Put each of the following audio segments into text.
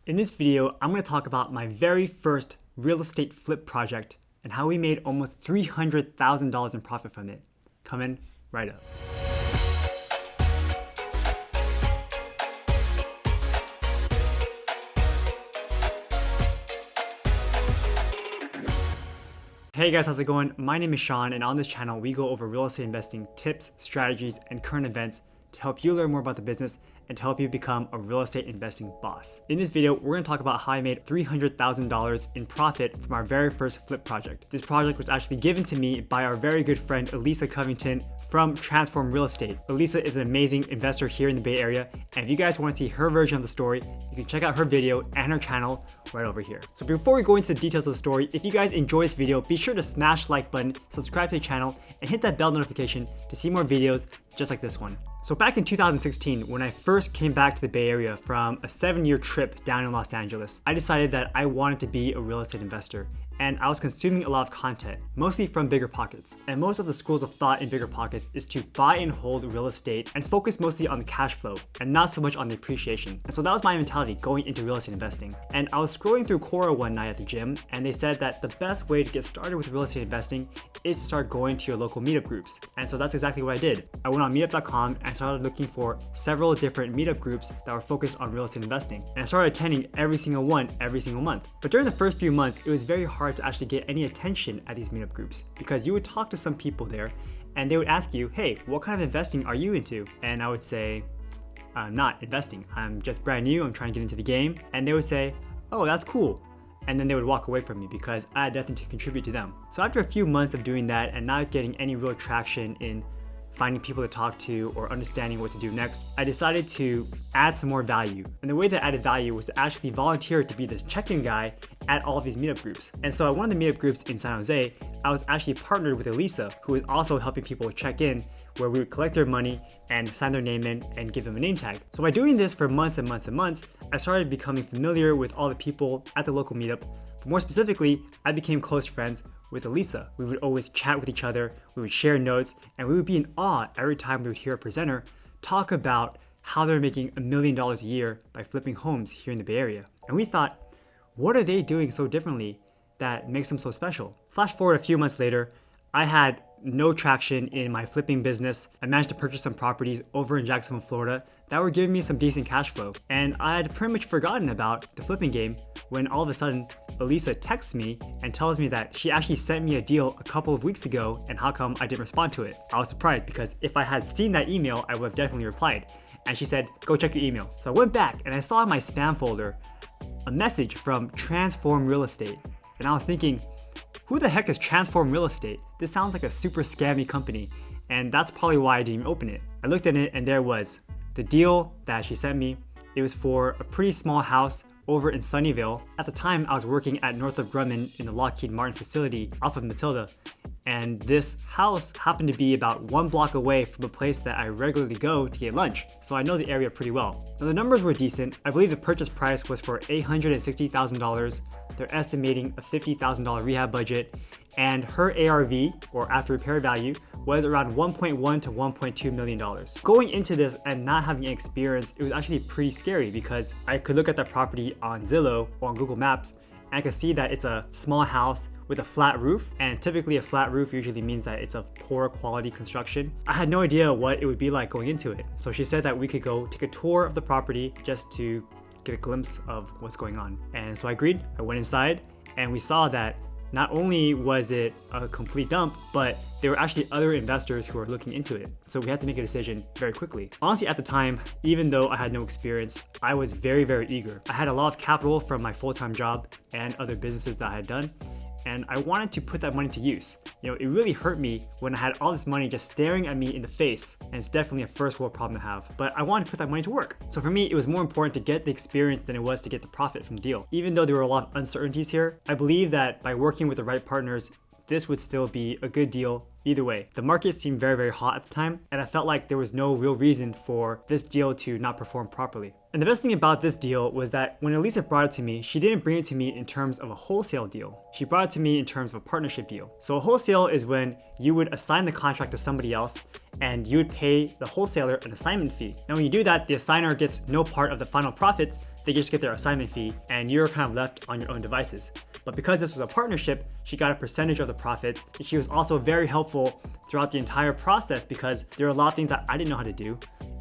In this video, I'm going to talk about my very first real estate flip project and how we made almost $300,000 in profit from it. Coming right up. Hey guys, how's it going? My name is Sean, and on this channel, we go over real estate investing tips, strategies, and current events to help you learn more about the business and to help you become a real estate investing boss. In this video, we're going to talk about how I made $300,000 in profit from our very first flip project. This project was actually given to me by our very good friend Elisa Covington from Transform Real Estate. Elisa is an amazing investor here in the Bay Area, and if you guys want to see her version of the story, you can check out her video and her channel right over here. So before we go into the details of the story, if you guys enjoy this video, be sure to smash the like button, subscribe to the channel, and hit that bell notification to see more videos just like this one. So back in 2016, when I first came back to the Bay Area from a 7-year trip down in Los Angeles, I decided that I wanted to be a real estate investor. And I was consuming a lot of content, mostly from Bigger Pockets. And most of the schools of thought in Bigger Pockets is to buy and hold real estate and focus mostly on the cash flow and not so much on the appreciation. And so that was my mentality going into real estate investing. And I was scrolling through Quora one night at the gym, and they said that the best way to get started with real estate investing is to start going to your local meetup groups. And so that's exactly what I did. I went on meetup.com and started looking for several different meetup groups that were focused on real estate investing. And I started attending every single one every single month. But during the first few months, it was very hard to actually get any attention at these meetup groups because you would talk to some people there and they would ask you, hey, what kind of investing are you into? And I would say, I'm not investing. I'm just brand new. I'm trying to get into the game. And they would say, oh, that's cool. And then they would walk away from me because I had nothing to contribute to them. So after a few months of doing that and not getting any real traction in finding people to talk to or understanding what to do next, I decided to add some more value. And the way that I added value was to actually volunteer to be this check-in guy at all of these meetup groups. And so at one of the meetup groups in San Jose, I was actually partnered with Elisa, who was also helping people check in, where we would collect their money and sign their name in and give them a name tag. So by doing this for months and months and months, I started becoming familiar with all the people at the local meetup. But more specifically, I became close friends with Elisa. We would always chat with each other, we would share notes, and we would be in awe every time we would hear a presenter talk about how they're making $1 million a year by flipping homes here in the Bay Area. And we thought, what are they doing so differently that makes them so special? Flash forward a few months later, I had no traction in my flipping business. I managed to purchase some properties over in Jacksonville, Florida that were giving me some decent cash flow. And I had pretty much forgotten about the flipping game when all of a sudden Elisa texts me and tells me that she actually sent me a deal a couple of weeks ago and how come I didn't respond to it. I was surprised because if I had seen that email, I would have definitely replied. And she said, go check your email. So I went back and I saw in my spam folder a message from Transform Real Estate. And I was thinking, who the heck is Transform Real Estate? This sounds like a super scammy company, and that's probably why I didn't even open it. I looked at it and there was the deal that she sent me. It was for a pretty small house over in Sunnyvale. At the time, I was working at Northrop Grumman in the Lockheed Martin facility off of Matilda, and this house happened to be about 1 block away from the place that I regularly go to get lunch, so I know the area pretty well. Now the numbers were decent. I believe the purchase price was for $860,000. They're estimating a $50,000 rehab budget, and her ARV, or after repair value, was around $1.1 to $1.2 million. Going into this and not having any experience, it was actually pretty scary because I could look at that property on Zillow or on Google Maps and I could see that it's a small house with a flat roof, and typically a flat roof usually means that it's of poor quality construction. I had no idea what it would be like going into it. So she said that we could go take a tour of the property just to get a glimpse of what's going on. And so I agreed. I went inside and we saw that not only was it a complete dump, but there were actually other investors who were looking into it. So we had to make a decision very quickly. Honestly, at the time, even though I had no experience, I was very, very eager. I had a lot of capital from my full-time job and other businesses that I had done, and I wanted to put that money to use. You know, it really hurt me when I had all this money just staring at me in the face, and it's definitely a first world problem to have, but I wanted to put that money to work. So for me, it was more important to get the experience than it was to get the profit from the deal. Even though there were a lot of uncertainties here, I believe that by working with the right partners, this would still be a good deal either way. The market seemed very, very hot at the time, and I felt like there was no real reason for this deal to not perform properly. And the best thing about this deal was that when Elisa brought it to me, she didn't bring it to me in terms of a wholesale deal. She brought it to me in terms of a partnership deal. So a wholesale is when you would assign the contract to somebody else and you would pay the wholesaler an assignment fee. Now when you do that, the assigner gets no part of the final profits they just get their assignment fee and you're kind of left on your own devices. But because this was a partnership, she got a percentage of the profits. And she was also very helpful throughout the entire process because there were a lot of things that I didn't know how to do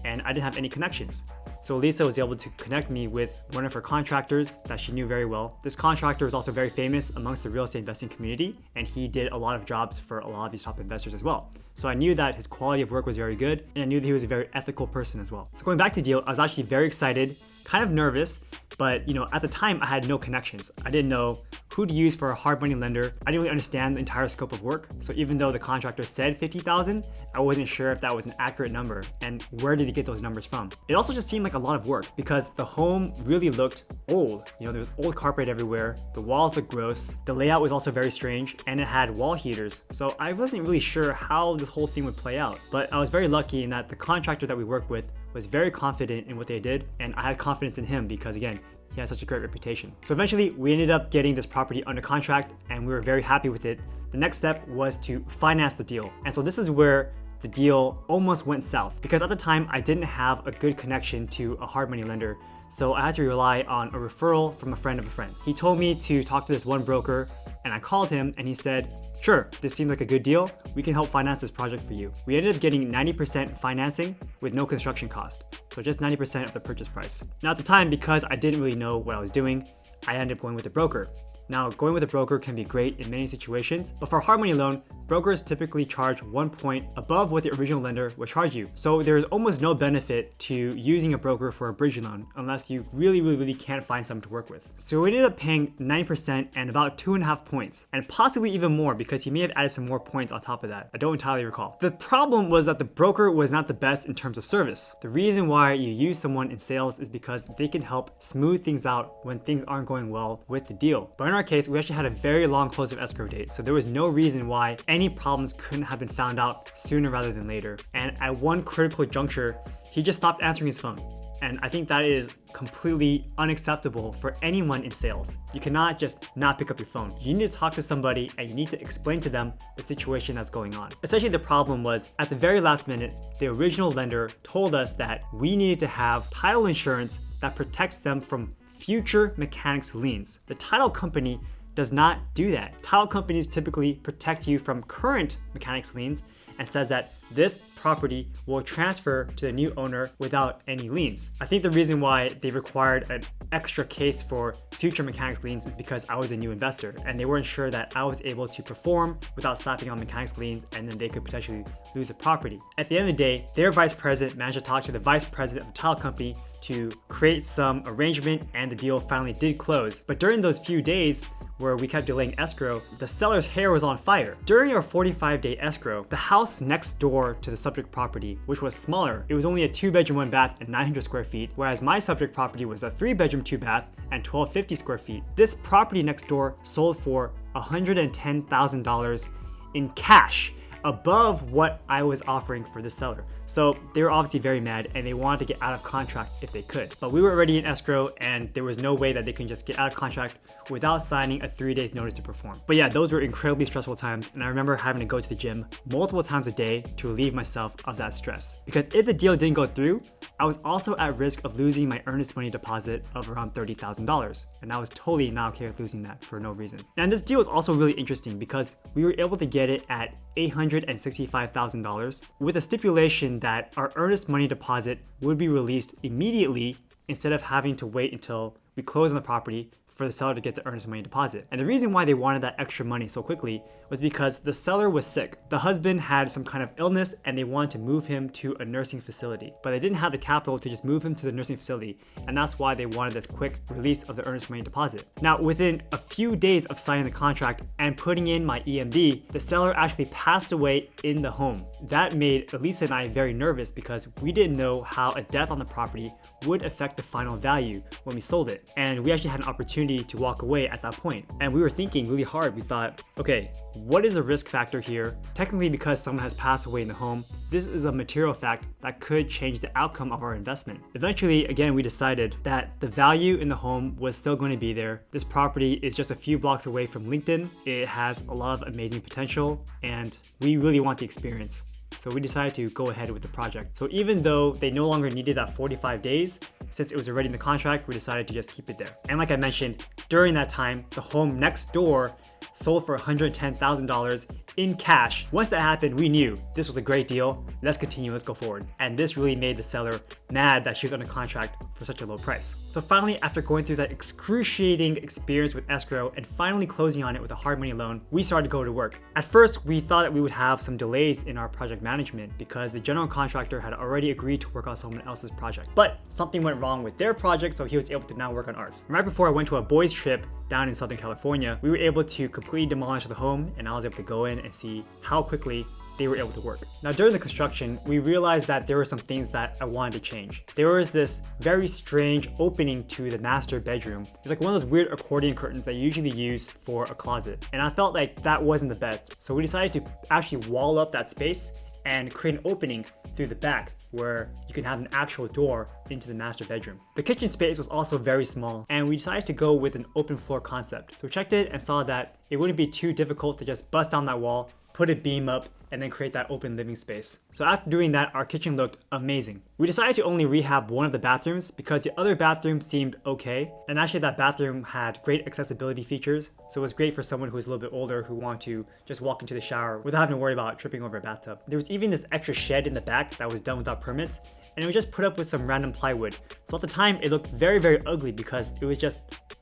and I didn't have any connections. So Elisa was able to connect me with one of her contractors that she knew very well. This contractor is also very famous amongst the real estate investing community, and he did a lot of jobs for a lot of these top investors as well. So I knew that his quality of work was very good, and I knew that he was a very ethical person as well. So going back to the deal, I was actually very excited, kind of nervous, but at the time I had no connections. I didn't know who to use for a hard money lender. I didn't really understand the entire scope of work. So even though the contractor said 50,000, I wasn't sure if that was an accurate number and where did he get those numbers from. It also just seemed like a lot of work because the home really looked old. There was old carpet everywhere. The walls looked gross. The layout was also very strange and it had wall heaters. So I wasn't really sure how this whole thing would play out. But I was very lucky in that the contractor that we worked with was very confident in what they did, and I had confidence in him because again, he had such a great reputation. So eventually we ended up getting this property under contract and we were very happy with it. The next step was to finance the deal. And so this is where the deal almost went south because at the time I didn't have a good connection to a hard money lender. So I had to rely on a referral from a friend of a friend. He told me to talk to this one broker and I called him and he said, sure, this seems like a good deal. We can help finance this project for you. We ended up getting 90% financing with no construction cost. So just 90% of the purchase price. Now at the time, because I didn't really know what I was doing, I ended up going with a broker. Now, going with a broker can be great in many situations, but for a hard money loan, brokers typically charge 1 point above what the original lender would charge you. So there's almost no benefit to using a broker for a bridge loan unless you really can't find someone to work with. So we ended up paying 9% and about 2.5 points, and possibly even more because he may have added some more points on top of that. I don't entirely recall. The problem was that the broker was not the best in terms of service. The reason why you use someone in sales is because they can help smooth things out when things aren't going well with the deal. But in our case, we actually had a very long close of escrow date, so there was no reason why any problems couldn't have been found out sooner rather than later. And at one critical juncture, he just stopped answering his phone. And I think that is completely unacceptable for anyone in sales. You cannot just not pick up your phone. You need to talk to somebody and you need to explain to them the situation that's going on. Essentially, the problem was at the very last minute, the original lender told us that we needed to have title insurance that protects them from future mechanics liens. The title company does not do that. Title companies typically protect you from current mechanics liens and says that this property will transfer to the new owner without any liens. I think the reason why they required an extra case for future mechanics liens is because I was a new investor and they weren't sure that I was able to perform without slapping on mechanics liens and then they could potentially lose the property. At the end of the day, their vice president managed to talk to the vice president of the title company to create some arrangement and the deal finally did close. But during those few days where we kept delaying escrow, the seller's hair was on fire. During our 45-day escrow, the house next door to the subject property, which was smaller, it was only a 2-bedroom, 1-bath and 900 square feet, whereas my subject property was a 3-bedroom, 2-bath and 1250 square feet. This property next door sold for $110,000 in cash, above what I was offering for the seller. So they were obviously very mad and they wanted to get out of contract if they could. But we were already in escrow and there was no way that they can just get out of contract without signing a 3 days notice to perform. But yeah, those were incredibly stressful times and I remember having to go to the gym multiple times a day to relieve myself of that stress. Because if the deal didn't go through, I was also at risk of losing my earnest money deposit of around $30,000. And I was totally not okay with losing that for no reason. And this deal was also really interesting because we were able to get it at $865,000 with a stipulation that our earnest money deposit would be released immediately instead of having to wait until we close on the property for the seller to get the earnest money deposit. And the reason why they wanted that extra money so quickly was because the seller was sick. The husband had some kind of illness and they wanted to move him to a nursing facility, but they didn't have the capital to just move him to the nursing facility. And that's why they wanted this quick release of the earnest money deposit. Now, within a few days of signing the contract and putting in my EMD, the seller actually passed away in the home. That made Elisa and I very nervous because we didn't know how a death on the property would affect the final value when we sold it. And we actually had an opportunity to walk away at that point. And we were thinking really hard. We thought, okay, what is the risk factor here? Technically, because someone has passed away in the home, this is a material fact that could change the outcome of our investment. Eventually, again, we decided that the value in the home was still going to be there. This property is just a few blocks away from LinkedIn. It has a lot of amazing potential and we really want the experience. So we decided to go ahead with the project. So even though they no longer needed that 45 days, since it was already in the contract, we decided to just keep it there. And like I mentioned, during that time, the home next door sold for $110,000 in cash. Once that happened, we knew this was a great deal. Let's continue, let's go forward. And this really made the seller mad that she was under contract for such a low price. So finally, after going through that excruciating experience with escrow and finally closing on it with a hard money loan, we started to go to work. At first, we thought that we would have some delays in our project management because the general contractor had already agreed to work on someone else's project. But something went wrong with their project, so he was able to now work on ours. Right before I went to a boys trip down in Southern California, we were able to completely demolish the home, and I was able to go in and see how quickly they were able to work. Now during the construction, we realized that there were some things that I wanted to change. There was this very strange opening to the master bedroom. It's like one of those weird accordion curtains that you usually use for a closet. And I felt like that wasn't the best. So we decided to actually wall up that space and create an opening through the back where you can have an actual door into the master bedroom. The kitchen space was also very small, and we decided to go with an open floor concept. So we checked it and saw that it wouldn't be too difficult to just bust down that wall, put a beam up, and then create that open living space. So after doing that, our kitchen looked amazing. We decided to only rehab one of the bathrooms because the other bathroom seemed okay. And actually that bathroom had great accessibility features. So it was great for someone who was a little bit older who wanted to just walk into the shower without having to worry about tripping over a bathtub. There was even this extra shed in the back that was done without permits, and it was just put up with some random plywood. So at the time, it looked very, very ugly because it was just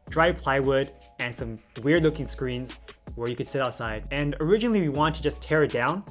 dry plywood and some weird looking screens where you could sit outside. And originally we wanted to just tear it down,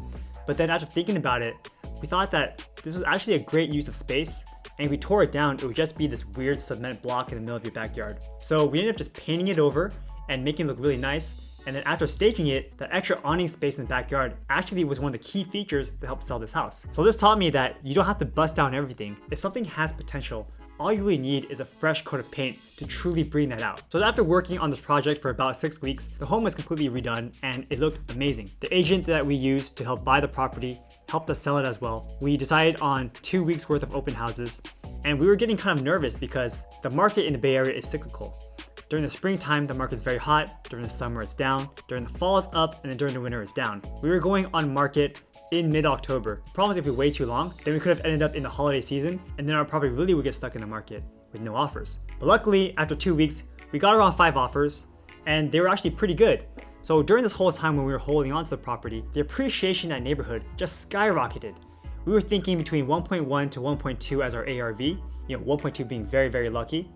but then after thinking about it, we thought that this was actually a great use of space, and if we tore it down, it would just be this weird cement block in the middle of your backyard. So we ended up just painting it over and making it look really nice. And then after staging it, the extra awning space in the backyard actually was one of the key features that helped sell this house. So this taught me that you don't have to bust down everything. If something has potential, all you really need is a fresh coat of paint to truly bring that out. So after working on this project for about 6 weeks, the home was completely redone and it looked amazing. The agent that we used to help buy the property helped us sell it as well. We decided on 2 weeks worth of open houses, and we were getting kind of nervous because the market in the Bay Area is cyclical. During the springtime, the market's very hot. During the summer, it's down. During the fall, it's up. And then during the winter, it's down. We were going on market in mid-October. Problem is, if we wait too long, then we could have ended up in the holiday season, and then our property really would get stuck in the market with no offers. But luckily, after 2 weeks, we got around 5 offers, and they were actually pretty good. So during this whole time when we were holding on to the property, the appreciation in that neighborhood just skyrocketed. We were thinking between 1.1 to 1.2 as our ARV, 1.2 being very, very lucky.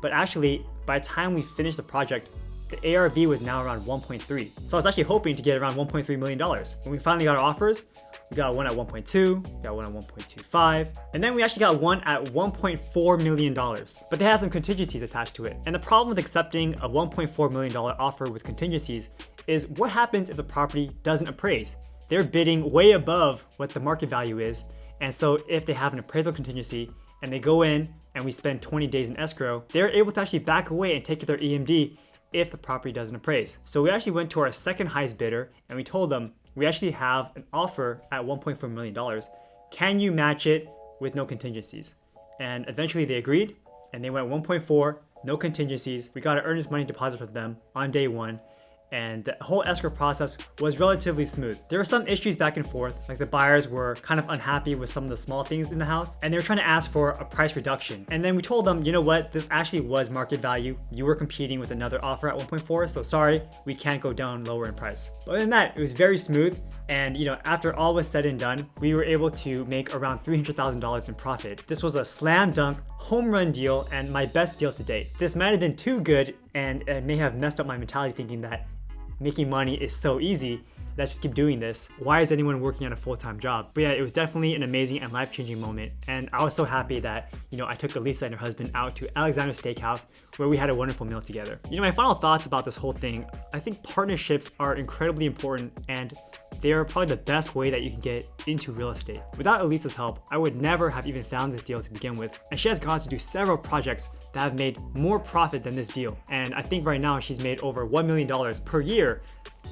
But actually, by the time we finished the project, the ARV was now around 1.3. So I was actually hoping to get around $1.3 million. When we finally got our offers, we got one at 1.2, we got one at 1.25, and then we actually got one at $1.4 million. But they had some contingencies attached to it. And the problem with accepting a $1.4 million offer with contingencies is what happens if the property doesn't appraise? They're bidding way above what the market value is. And so if they have an appraisal contingency and they go in and we spend 20 days in escrow, they're able to actually back away and take their EMD if the property doesn't appraise. So we actually went to our second highest bidder and we told them, we actually have an offer at $1.4 million. Can you match it with no contingencies? And eventually they agreed, and they went 1.4, no contingencies. We got an earnest money deposit from them on day one, and the whole escrow process was relatively smooth. There were some issues back and forth, like the buyers were kind of unhappy with some of the small things in the house, and they were trying to ask for a price reduction. And then we told them, you know what, this actually was market value. You were competing with another offer at 1.4, so sorry, we can't go down lower in price. But other than that, it was very smooth, and after all was said and done, we were able to make around $300,000 in profit. This was a slam dunk, home run deal, and my best deal to date. This might have been too good, and it may have messed up my mentality thinking that making money is so easy, let's just keep doing this. Why is anyone working on a full-time job? But yeah, it was definitely an amazing and life-changing moment. And I was so happy that, I took Elisa and her husband out to Alexander's Steakhouse where we had a wonderful meal together. My final thoughts about this whole thing, I think partnerships are incredibly important, and they are probably the best way that you can get into real estate. Without Elisa's help, I would never have even found this deal to begin with. And she has gone to do several projects that have made more profit than this deal. And I think right now she's made over $1 million per year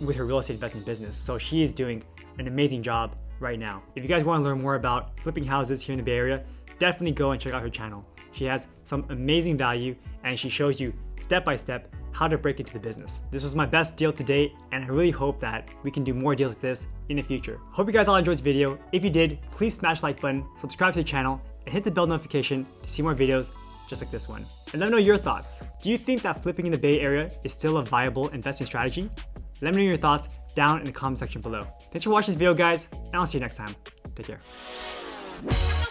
with her real estate investment business. So she is doing an amazing job right now. If you guys want to learn more about flipping houses here in the Bay Area, definitely go and check out her channel. She has some amazing value, and she shows you step by step how to break into the business. This was my best deal to date, and I really hope that we can do more deals like this in the future. Hope you guys all enjoyed this video. If you did, please smash the like button, subscribe to the channel, and hit the bell notification to see more videos just like this one. And let me know your thoughts. Do you think that flipping in the Bay Area is still a viable investing strategy? Let me know your thoughts down in the comment section below. Thanks for watching this video, guys, and I'll see you next time. Take care.